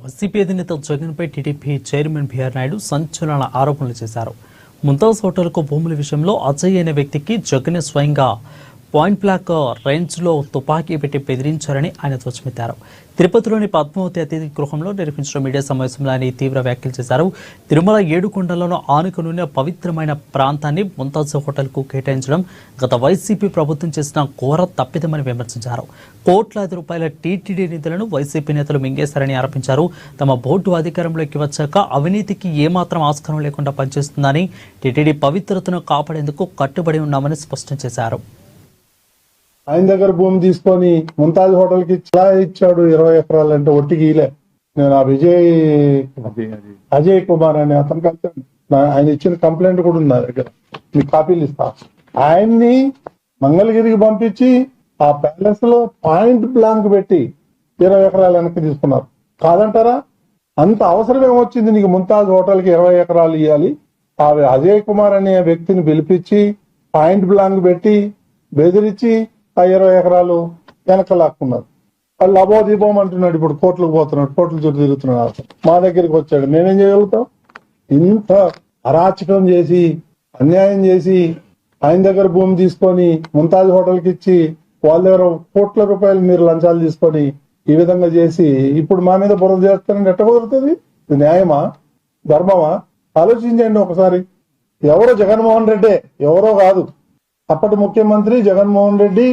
YCP అధినేత జగన్పై TDP chairman BR Naidu సంచలన ఆరోపణలు చేశారు. ముంతాజ్ హోటల్కు భూముల విషయంలో అజయ్ అనే వ్యక్తికి జగన్ స్వయంగా పాయింట్ బ్లాక్ రేంజ్లో తుపాకీ పెట్టి బెదిరించారని ఆయన ధ్వజమెత్తారు. తిరుపతిలోని పద్మావతి అతిథి గృహంలో నిర్వహించిన మీడియా సమావేశంలో ఆయన తీవ్ర వ్యాఖ్యలు చేశారు. తిరుమల ఏడుకొండలను ఆనుకునున్న పవిత్రమైన ప్రాంతాన్ని ముంతాజ్ హోటల్కు కేటాయించడం గత వైసీపీ ప్రభుత్వం చేసిన ఘోర తప్పిదమని విమర్శించారు. కోట్లాది రూపాయల టీటీడీ నిధులను వైసీపీ నేతలు మింగేశారని ఆరోపించారు. తమ బోర్డు అధికారంలోకి వచ్చాక అవినీతికి ఏమాత్రం ఆస్కారం లేకుండా పనిచేస్తుందని, టీటీడీ పవిత్రతను కాపాడేందుకు కట్టుబడి ఉన్నామని స్పష్టం చేశారు. ఆయన దగ్గర భూమి తీసుకొని ముంతాజ్ హోటల్ కి చాలా ఇచ్చాడు. 20 ఎకరాలు అంటే ఒట్టికి ఇలే. నేను ఆ అజయ్ కుమార్ అనే అతను కలిసాను. ఆయన ఇచ్చిన కంప్లైంట్ కూడా ఉంది నా దగ్గర, మీకు కాపీలు ఇస్తా. ఆయన్ని మంగళగిరికి పంపించి ఆ ప్యాలెస్ లో పాయింట్ బ్లాంక్ పెట్టి 20 ఎకరాలు వెనక్కి తీసుకున్నారు. కాదంటారా? అంత అవసరం ఏమొచ్చింది నీకు ముంతాజ్ హోటల్ కి 20 ఎకరాలు ఇవ్వాలి? ఆ అజయ్ కుమార్ అనే వ్యక్తిని పిలిపించి పాయింట్ బ్లాంక్ పెట్టి బెదిరించి ఆ 20 ఎకరాలు వెనక లాక్కున్నారు. వాళ్ళు అబోదీపం అంటున్నాడు. ఇప్పుడు కోర్టులకు పోతున్నాడు, కోర్టుల చుట్టూ తిరుగుతున్నాడు. మా దగ్గరికి వచ్చాడు. మేమేం చేయగలుగుతాం? ఇంత అరాచకం చేసి అన్యాయం చేసి ఆయన దగ్గర భూమి తీసుకొని ముంతాజ్ హోటల్కి ఇచ్చి వాళ్ళ దగ్గర కోట్ల రూపాయలు మీరు లంచాలు తీసుకొని ఈ విధంగా చేసి ఇప్పుడు మా మీద బురద చేస్తారని ఎట్ట కుదురుతుంది? ఇది న్యాయమా? ధర్మమా? ఆలోచించండి ఒకసారి. ఎవరో జగన్మోహన్ రెడ్డి, ఎవరో కాదు, అప్పటి ముఖ్యమంత్రి జగన్మోహన్ రెడ్డి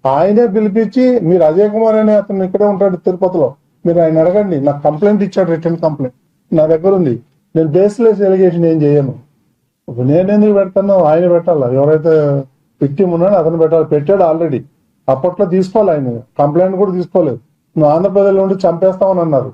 ఆయనే పిలిపించి, మీరు అజయ్ కుమార్ అనే అతను ఇక్కడే ఉంటాడు తిరుపతిలో, మీరు ఆయన అడగండి. నాకు కంప్లైంట్ ఇచ్చాడు, రిటర్న్ కంప్లైంట్ నా దగ్గర ఉంది. నేను బేస్లెస్ ఎలిగేషన్ ఏం చేయను. నేనెందుకు పెడతాను? ఆయన పెట్టాలా? ఎవరైతే విక్టిమ్ ఉన్నాడో అతను పెట్టాలి. పెట్టాడు ఆల్రెడీ. అప్పట్లో తీసుకోవాలి, ఆయన కంప్లైంట్ కూడా తీసుకోలేదు. నువ్వు ఆంధ్రప్రదేశ్లో ఉండి చంపేస్తామని అన్నారు.